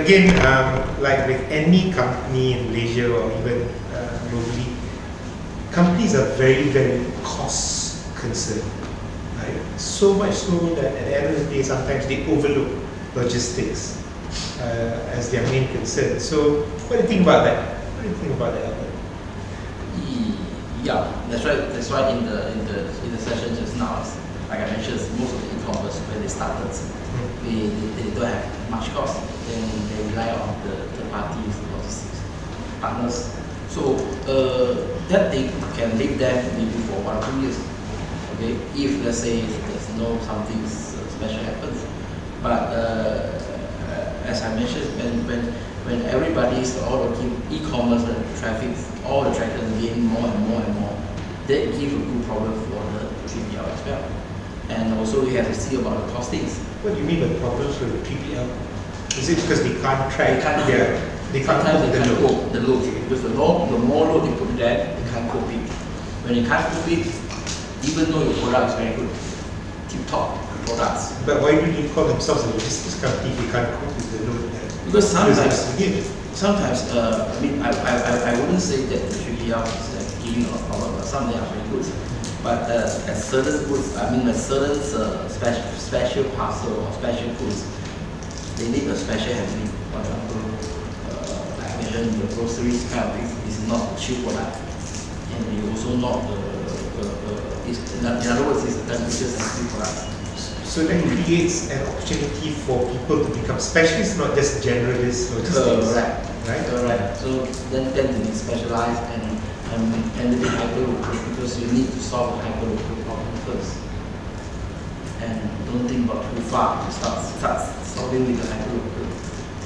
again, like with any company in Malaysia or even globally, companies are very, very cost concerned. Right? So much so that at the end of the day, sometimes they overlook logistics as their main concern. So, what do you think about that? What do you think about that, Albert? Yeah, that's right. That's why in the session just now, like I mentioned, most of the e-commerce when they started, they don't have much cost. Then they rely on the third parties, logistics partners. So that they can leave them maybe for 1 or 2 years. Okay, if let's say there's no something special happens, but as I mentioned, when everybody's all the e-commerce traffic, all the traffic gain more and more and more, that gives a good problem for the 3PL as well. And also we have to see about the costings. What do you mean by problems for the 3PL? Is it because they can't track? They can't Sometimes cope they can't load? cope the load because the more load they put there, they can't cope it. When they can't cope it, even though your product is very good, tip-top products. But why do they call themselves a logistics company if they can't cope with the load? Because sometimes, I mean, I wouldn't say that the 3PL is giving a lot of problem, but some of them are very good. But at certain goods, I mean, at certain special parcel or special goods, they need a special handling. For example, like I mentioned, the groceries kind of thing is not a cheap product, and you also not in other words, it's a temperature-sensitive product. So that creates an opportunity for people to become specialists, not just generalists logistics. Correct. So then they need specialized and they need hyper-local because you need to solve the hyper-local problem first. And don't think about too far to start solving with the hyper-local.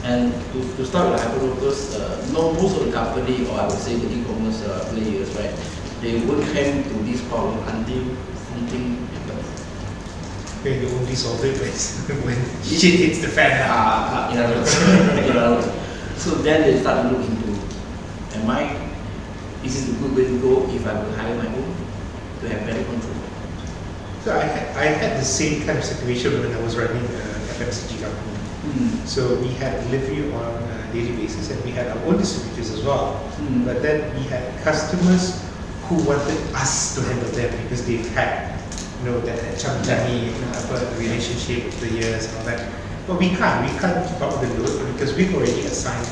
And to start with the hyper-locals, most of the company, or I would say the e-commerce players, right, they won't come to this problem until something happens. When you only solve it when shit hits the fan. In other words. So then they start to look into, is this a good way to go if I will hire my own to have better control? So I had the same kind of situation when I was running an FMCG company. So we had delivery on a daily basis and we had our own distributors as well. But then we had customers who wanted us to handle them because they've had that chummy relationship with the years and all that. But we can't keep up with the load because we've already assigned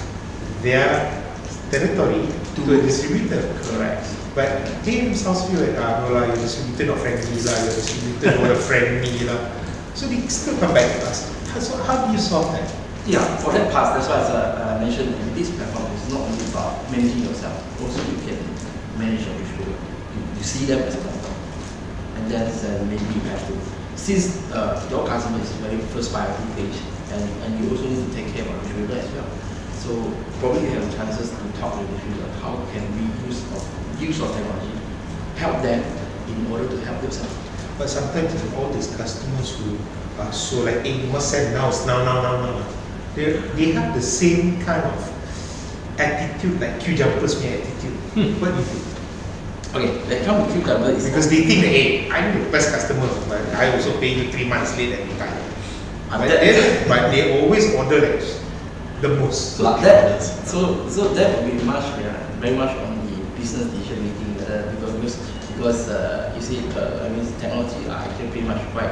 their territory to a distributor. Correct. But they themselves feel like, no lah, your distributor not friendly lah, your distributor don't want to friend me lah. So they still come back to us. So how do you solve that? Yeah, for that part, that's why I mentioned this platform is not only about managing yourself, also you can manage your distributor. You see them as a customer. And then maybe you have to, since your customer is very first priority page, and you also need to take care of the distributor as well. So probably you have chances to talk to the distributor. How can we use of technology help them in order to help themselves? But sometimes all these customers who are so like, hey, you must send now. They have the same kind of attitude, like queue jumpers attitude. What do you think? Okay, they come with queue jumpers because they think that, hey, I'm the best customer, but I also pay you 3 months late every time. But they always order like the most. So that would be very much on the business decision making, because you see, technology are actually pretty much quite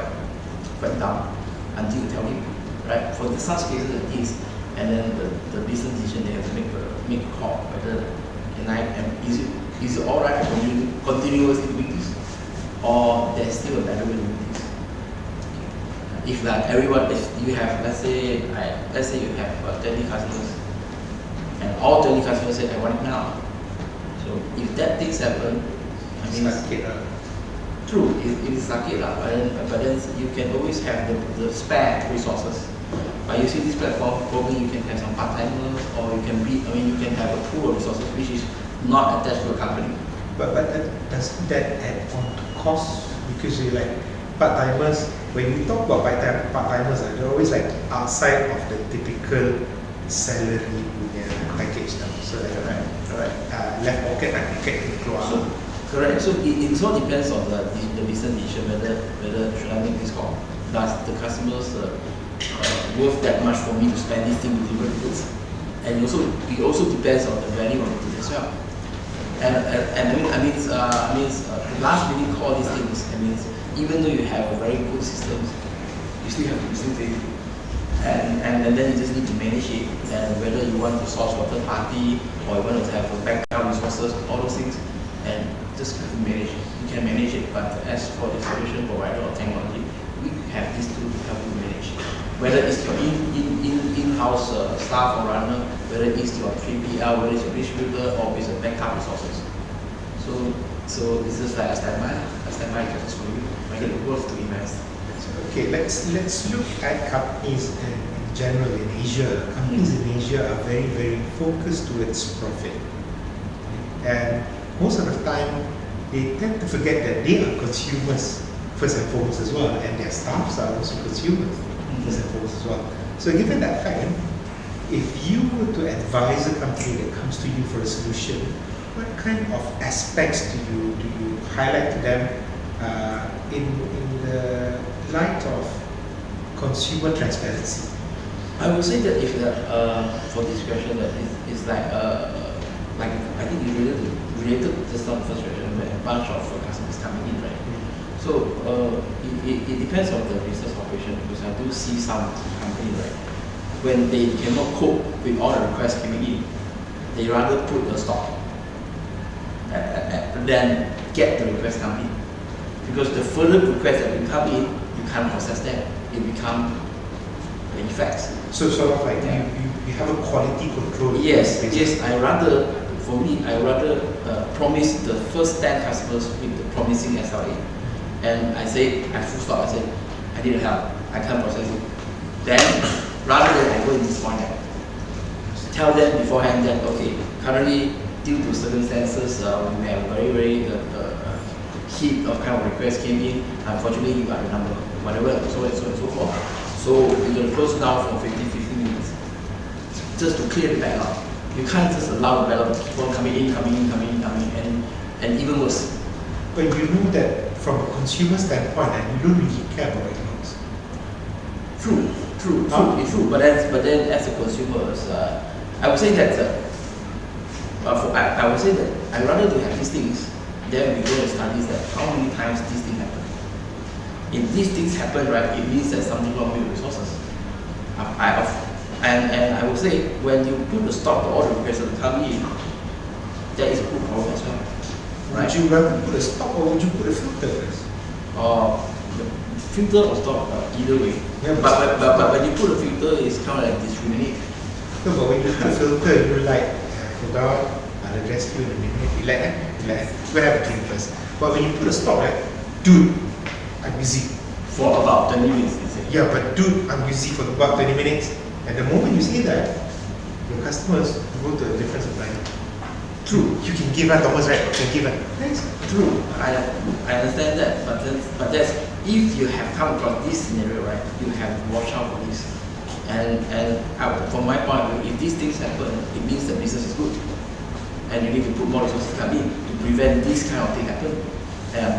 dumb until you tell him, right? For such cases it is, and then the business decision they have to make a call whether is it all right to continuously doing this, or there's still a better way to do this. If you have, let's say you have 20 customers, and all 20 customers say I want it now. So if that things happen, true, it is lucky, but then you can always have the spare resources. By using this platform, probably you can have some part-timers, or you can have a pool of resources which is not attached to a company. But doesn't that add on to cost? Because you like part-timers, when you talk about part-timers, they're always like outside of the typical salary package now. So like left pocket and ticket to keluar. Correct. So it all depends on the business decision whether should I make this call. Does the customers worth that much for me to spend this thing to deliver goods. And it also depends on the value of the goods as well. The last minute call these things, even though you have a very good system, you still have to pay. And then you just need to manage it, and whether you want to source for third party or you want to have a backup resources, all those things, and just have to manage it. You can manage it, but as for the solution provider or technology, we have these tools to help you manage it. Whether it's your in-house staff or runner, whether it's your 3PL, whether it's your distributor, or it's a backup resources. So this is like a standby just for you, make it worth to invest. Okay, let's look at companies in general in Asia. Companies in Asia are very, very focused towards profit. And most of the time, they tend to forget that they are consumers first and foremost as well, and their staffs are also consumers first and foremost as well. So given that fact, if you were to advise a company that comes to you for a solution, what kind of aspects do you highlight to them in the light of consumer transparency? I would say that if for this question that it's like I think you related to just not the first question, but a bunch of customers coming in, right? So it depends on the business operation, because I do see some company, right, when they cannot cope with all the requests coming in, they rather put a stop than get the request come in, because the further requests that will come in, you can't process them. It becomes the effects. So sort of like you have a quality control. Yes. I rather promise the first 10 customers with the promising SLA, and I say I full stop. I say I need help. I can't process it. Then rather than I go and disappoint them, tell them beforehand that okay, currently due to circumstances, we have very heat of kind of requests came in. Unfortunately, you got the number, whatever, so and so and so forth. So we're going to close down for 15 minutes just to clear the backlog. You can't just allow the backlog to keep on coming in, and even worse. But you know that from a consumer standpoint, and you don't really care about economics. True. It's true. But then as a consumer, I would say that I would say that I'd rather to have these things than we go and study that how many times these things happen. If these things happen, right, it means there's something wrong with resources. And I would say when you put a stop to all the requests that come in, that is a good problem as well. Right? Would you rather put a stop or would you put a filter first? Filter or stop, either way. Yeah, but when you put a filter, it's kind of like discriminate. No, but when you put a filter, you're like, hold on, I'll address you in a minute. Relax. We'll have a drink first. But when you put a stop, right, dude, I'm busy. For about 20 minutes, you say. Yeah, but dude, I'm busy for about 20 minutes. And the moment you say that, your customers go to a different supplier. True. You can give her Thomas, right? You can give her. Thanks. True. I understand that, but that's if you have come across this scenario, right? You have to watch out for this. And from my point of view, if these things happen, it means the business is good. And you need to put more resources come in to prevent this kind of thing happen. And I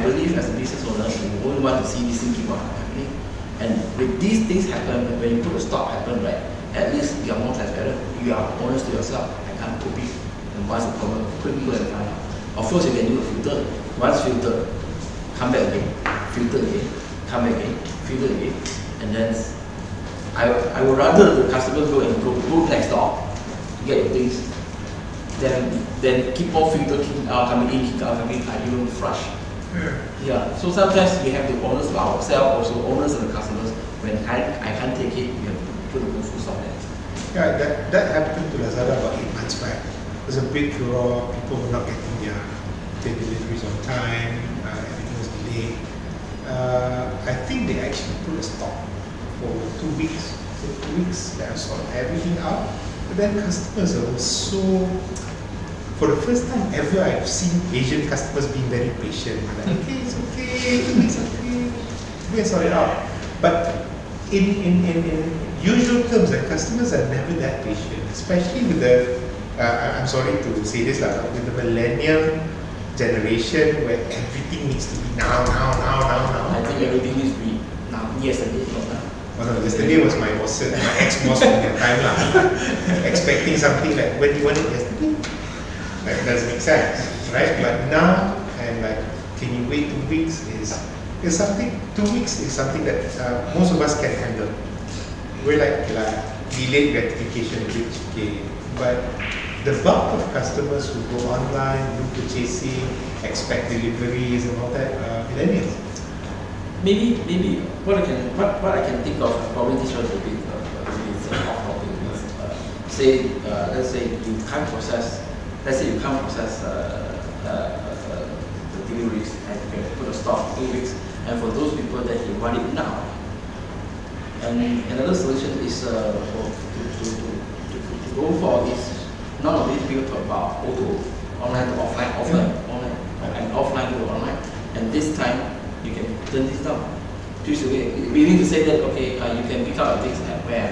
believe as a business owner, you won't want to see this thing keep on happening. And with these things happen, when you put a stop happen, right, at least you are more transparent. You are honest to yourself. I can't cope it. And once the problem, quickly go and find out. Of course, you can do a filter. Once filter, come back again, filter again, come back again, filter again, and then I would rather the customer go and go next door to get your things than keep on filter, keep out coming in, keep out coming in, I even flush. Yeah. So sometimes we have to honest to ourselves, also honest to the customers. When I can't take it, we have to put a full stop there. Yeah, that happened to Lazada about 8 months back. It was a big furore. People were not getting their deliveries on time. Everything was delayed. I think they actually put a stop for 2 weeks. So 2 weeks, they have sorted everything out. But then customers are so. For the first time ever, I've seen Asian customers being very patient. Like, okay, it's okay, 2 weeks, okay, we can sort it out. But in usual terms, the customers are never that patient, especially with the, I'm sorry to say this, with the millennial generation where everything needs to be now. I think everything needs to be now, yesterday, not now. Oh no, yesterday was my ex-boss in that time lah. Expecting something like, when you want it yesterday? That doesn't make sense, right? But now, and like, can you wait 2 weeks is something, 2 weeks is something that most of us can handle. We're like delayed gratification, which okay. But the bulk of customers who go online, do purchasing, expect deliveries and all that, millennials. Maybe what I can think of, probably this was a bit off topic. Let's say you can't process the deliveries and you can put a stock 2 weeks, and for those people that you want it now. And another solution is to go for is none of these people talk about O2O, online to offline, and offline to online. And this time you can turn this down. We need to say that okay, you can pick up things at where.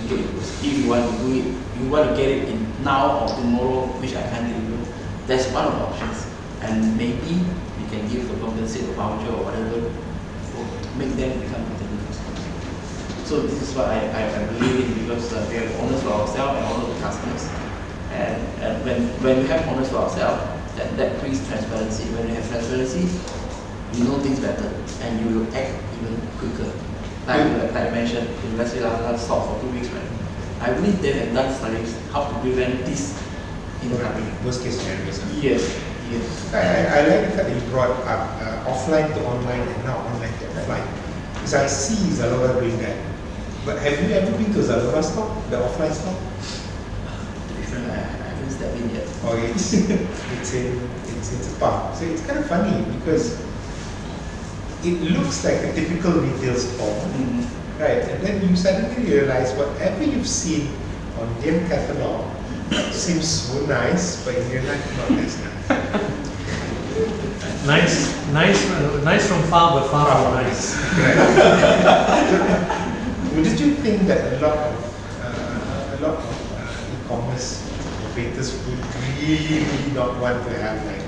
If you want to do it, you want to get it in now or tomorrow, which I can't deliver. That's one of the options. And maybe you can give the compensate a voucher or whatever, to make them become competitive. So this is what I believe in, because we are honest to ourselves and honest to customers. And when we have honest to ourselves, that brings transparency. When you have transparency, you know things better and you will act even quicker. Like I mentioned, let's say last stop for 2 weeks, right? I believe they have done studies how to prevent this in the country. Worst case scenarios. Yes. I like the fact that you brought up offline to online and now online to offline. Because I see Zalora doing that. But have you ever been to Zalora store, the offline store? Different, I haven't stepped in yet. Oh, it's a park. So it's kind of funny because it looks like a typical retail store, right? And then you suddenly realize whatever you've seen on their catalog seems so nice, but in real life not as nice. Nice from far, but far from nice. Right. Did you think that a lot of e-commerce operators would really not want to have like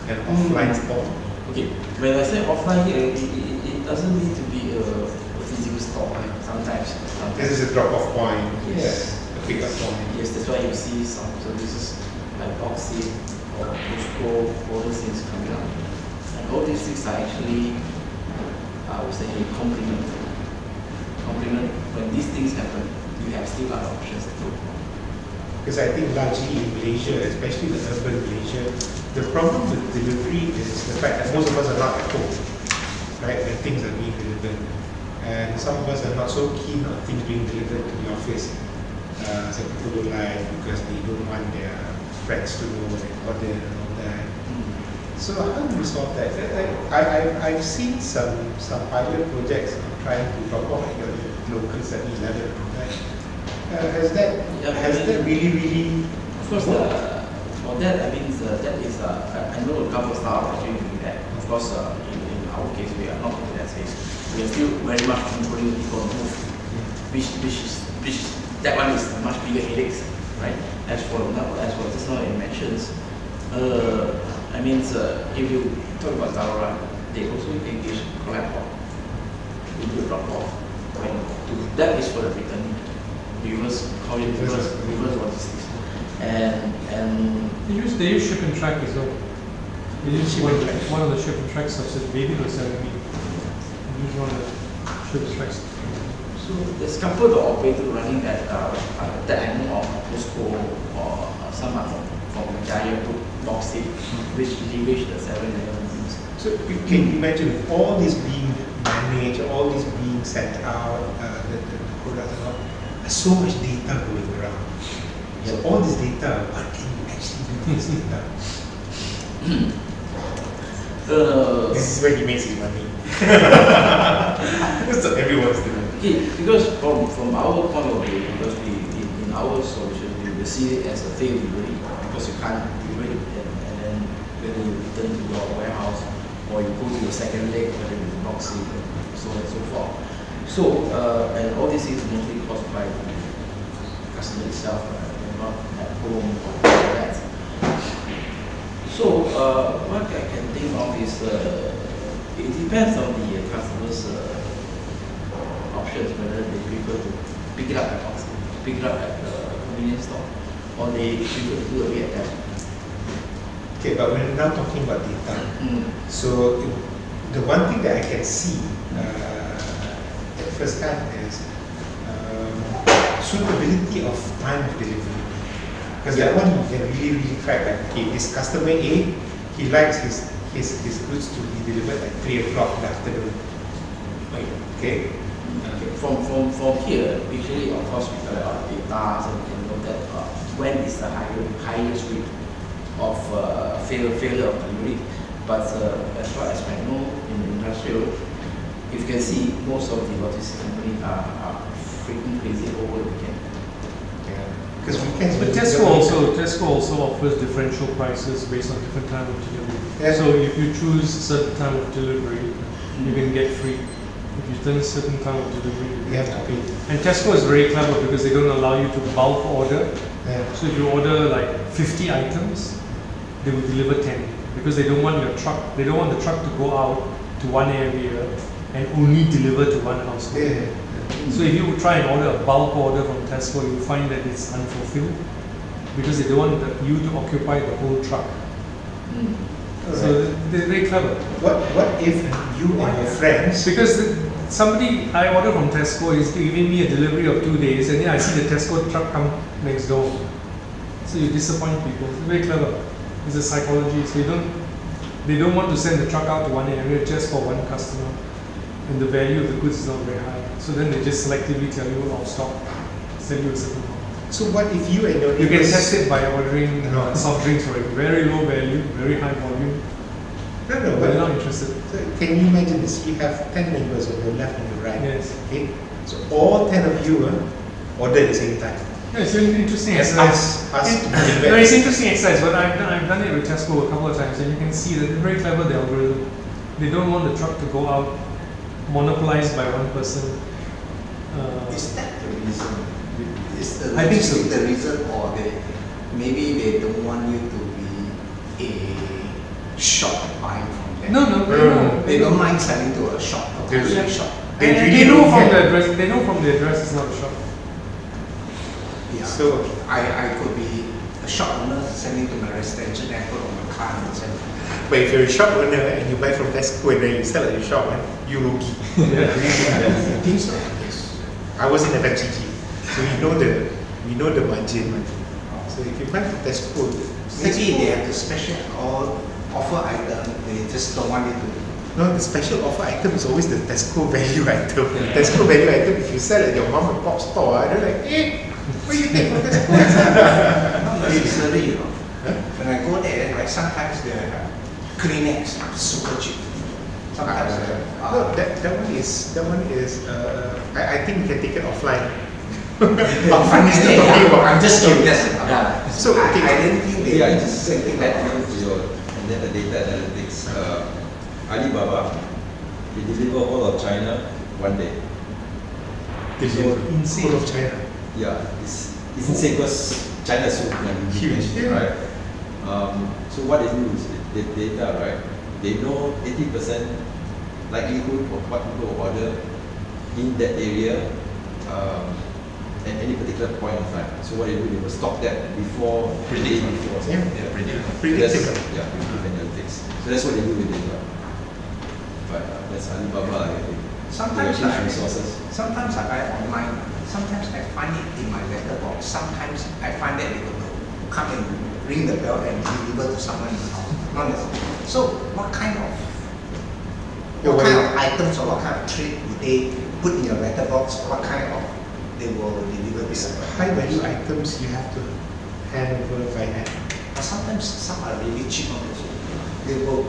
an offline store? Okay, when I say offline here, it doesn't need to be a physical store. Sometimes. This is a drop-off point. Yes. A pick-up point. Yes, that's why you see some services like Boxy or Costco, all these things coming up. And all these things are actually, I would say, a complement. When these things happen, you have still other options to go for. Because I think largely in Malaysia, especially the urban Malaysia, the problem with delivery is the fact that most of us are not at home, right, when things are being delivered. And some of us are not so keen on things being delivered to the office. Some people don't like because they don't want their friends to know what they order and all that. So how do we solve that? I've seen some pilot projects trying to drop off at your local 7-Eleven. Has that really? Of course, for that, I mean, that is, I know a couple of startups actually doing that. Of course, in our case, we are not in that space. We are still very much controlling the people move, which that one is a much bigger headache, right? As for just now it mentions, I mean, if you talk about Zalora, they also engage collab to do a drop off. That is for the return. Reverse logistics. And they use ship and track as well. They use one of the ship and tracks such as baby was selling me. Use one of the ship and tracks. So there's a couple of operators running that I know of, Costco or some are from Jaya Group, Boxy, which leverage the 7-Eleven things. So you can imagine all this being managed, all this being sent out, the products and all. There's so much data going around. So all this data, what can you actually do with this data? This is where he makes his money. So everyone's doing it. Okay, because from our point of view, because in our solution, we see it as a failed delivery, because you can't deliver it, and then whether you return to your warehouse or you go to your second leg, whether it's boxing, so on and so forth. So, and all this is mostly caused by the customer itself, not at home or that. So, what I can think of is, it depends on the customer's options whether they prefer to pick it up at the convenience store, or they prefer to do a bit at home. Okay, but we're now talking about data. So the one thing that I can see at first hand is suitability of time of delivery. Because that one you can really track. Like, okay, this customer A, he likes his goods to be delivered at 3 o'clock in the afternoon. Okay. From here, usually of course we got our data, so we can know that when is the highest rate of failure of delivery. But as far as I know, in the industrial, if you can see, most of the logistics companies are freaking crazy over the weekend. Yeah. Because weekends. But Tesco also offers differential prices based on different time of delivery. Yeah. So if you choose certain time of delivery, you can get free. If you turn a certain time of delivery, You have to pay. And Tesco is very clever because they don't allow you to bulk order. Yeah. So if you order like 50 items, they will deliver 10 because they don't want the truck to go out to one area and only deliver to one household. Yeah. So if you try and order a bulk order from Tesco, you find that it's unfulfilled because they don't want you to occupy the whole truck. So they're very clever. What if you and your friends? Because somebody I order from Tesco is giving me a delivery of 2 days, and then I see the Tesco truck come next door. So you disappoint people. It's very clever. It's a psychology. So they don't want to send the truck out to one area just for one customer, and the value of the goods is not very high. So then they just selectively tell you out of stock, sell you a certain amount. So what if you and your You can neighbors? test it by ordering soft drinks for it. Very low value, very high volume. No, But but they're not interested. so can you imagine this? You have 10 neighbors on your left and your right. Yes. Okay. So all 10 of you order at the same time. Yeah, it's an interesting And exercise. us to No, it's interesting exercise, but I've done it with Tesco a couple of times, and you can see that they're very clever, the algorithm. They don't want the truck to go out monopolized by one person. Is that the reason? Is the I think so. the reason, or maybe they don't want you to be a shop buying from them? No. They don't mind selling to a shop, a They- grocery shop. They And really they know don't from care. the address. They know from the address it's not a shop. Yeah. So- I could be a shop owner selling to my residential network on my car and sell. But if you're a shop owner and you buy from Tesco and then you sell at your shop, you rugi. I think so. Yes. I was in FMCG, so we know the margin. So if you buy from Tesco, Maybe they have the special or offer item, they just don't want it to. no, the special offer item is always the Tesco value item. Tesco value item, if you sell at your mom and pop store, they're like, where you take from Tesco? Not necessarily, you know. When I go there, like sometimes they have Kleenex, super cheap. Sometimes No, that one is. I think we can take it offline. Offline is still talking about. I'm just curious. Yeah. So okay. I didn't think they Yeah, did just something add like on to your and then the data analytics. Alibaba, they deliver all of China one day. Insane. Whole of China. Yeah, it's insane because China is so Huge, yeah. right? So what they do is the data, right? They know 80% likelihood of what people will order in that area at any particular point of time. So what they do, they will stop that before the day before. Yeah. predict. Predictive. Yeah, predictive analytics. So that's what they do with data. But that's Alibaba, I think. Sometimes They have huge resources. sometimes I buy online. Sometimes I find it in my letterbox. Sometimes I find that they will come and ring the bell and deliver to someone's house. Not necessarily. So what kind of items or what kind of trade would they put in your letterbox? What kind of they will deliver this? High value items you have to hand over by hand. But sometimes some are really cheap on this. They will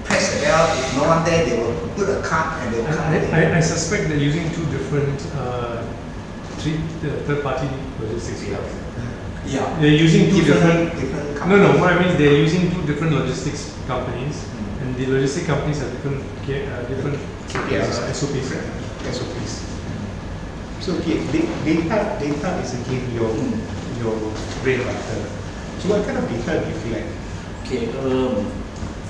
press the bell. If no one there, they will put a card and they will come. I suspect they're using two different third-party logistics hubs. Yeah. They're using two different. different No, companies. what I mean is they're using two different logistics companies, and the logistic companies have different SOPs. SOPs. So okay, data is again your bread and butter. So what kind of data do you feel like? Okay,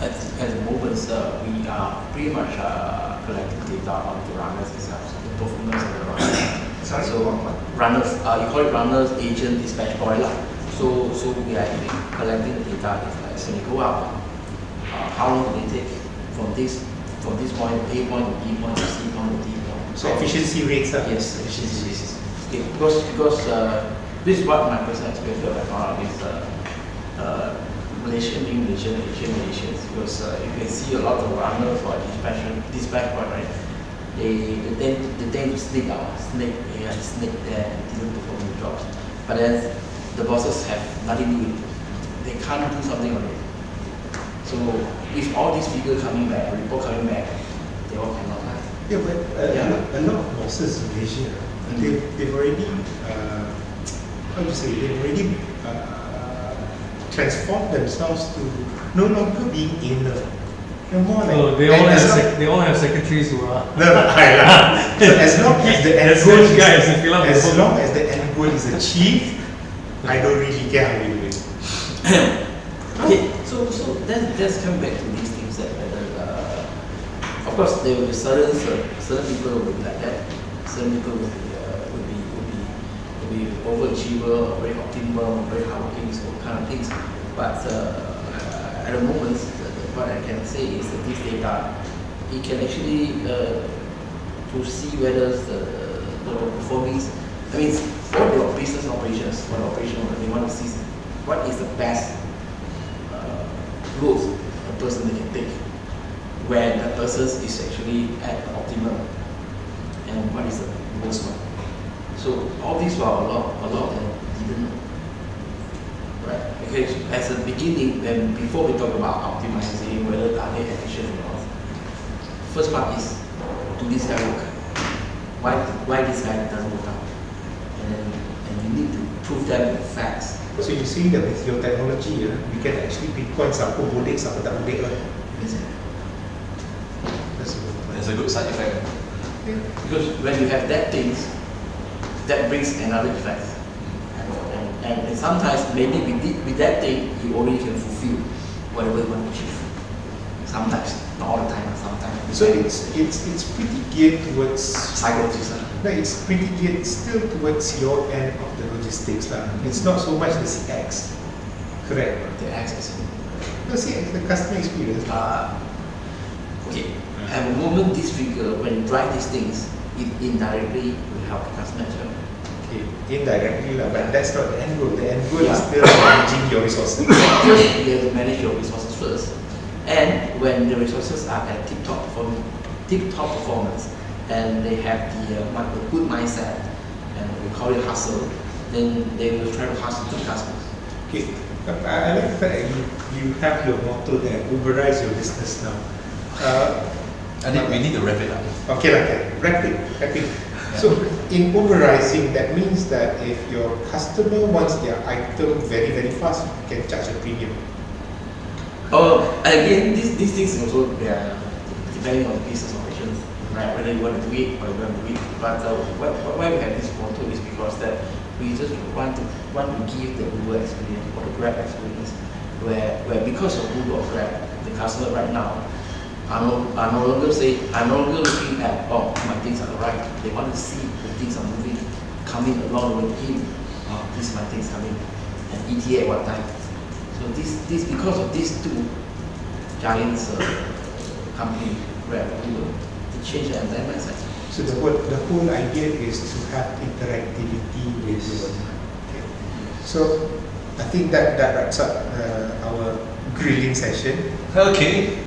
at the moment, we are pretty much collecting data on the runners itself. performance of the runner. Sorry, So what? runners, you call it runners, agent, dispatch point lah. So we are actually collecting the data. It's like when you go out, how long do they take from this point, A point to B point to C point to D point. So efficiency rates are. Yes, efficiency rates. Okay, because this is what my personal experience I found out is Malaysian being Malaysian, Asian Malaysians, because you can see a lot of runners or dispatch point, right? They tend to sneak there and didn't perform the jobs. But then the bosses have nothing to do with it. They can't do something on it. So with all these figures coming back, report coming back, they all cannot lie. Yeah, but a lot of bosses in Malaysia, they've already, how do you say, they've already transformed themselves to no longer being inner. They're more like, Oh, they all have secretaries who are. no, so as long as the end As goal those guys who fill up the as whole- long as the end goal is achieved, I don't really care how you do it. Okay, so let's come back to these things that whether, of course, there will be certain people will be like that. Certain people will be overachiever, or very optimal, very hardworking, so kind of things. But at the moment, what I can say is that this data, it can actually to see whether the performance. I mean, all your business operations, what operational, they want to see what is the best growth a person can take when that person is actually at the optimum, and what is the most one. So all these were a lot of them didn't know. Right? Because as a beginning, then before we talk about optimizing, whether are they efficient or not, first part is, do this guy work? Why this guy doesn't work out? And you need to prove them with facts. So you see that with your technology, we can actually pinpoint siapa boleh, siapa tak boleh lah. Is it? That's a good point. There's a good side effect. Because when you have that things, that brings another effect. And sometimes maybe with that thing, you already can fulfill whatever you want to achieve. Sometimes, not all the time, sometimes. So it's pretty geared towards psychologists. no, it's pretty geared still towards your end of the logistics lah. It's not so much the CX, correct? The access. No, CX, the customer experience. Okay. At the moment, this figure, when you drive these things, it indirectly will help the customer as well. Okay, indirectly lah, but that's not the end goal. The end goal is Yeah. still managing your resources. First, you have to manage your resources first. And when the resources are at tip-top performance, and they have the good mindset, and we call it hustle, then they will try to hustle to customers. Okay, I like the fact that you have your motto there, Uberize your business now. I think we need to wrap it up. Okay, wrap it. So in Uberizing, that means that if your customer wants their item very, very fast, you can charge a premium. Again, these things also they are depending on the business operations, right? Whether you want to do it or you don't do it. But why we have this motto is because that we just want to give the Uber experience or the Grab experience, where because of Uber or Grab, the customer right now are no longer looking at my things are right. They want to see the things are moving, coming along with him. This my things coming, and ETA at what time. So this because of these two giants company, Grab, Uber, to change the entire mindset. So the whole idea is to have interactivity with your. Okay. So I think that wraps up our grilling session. Okay.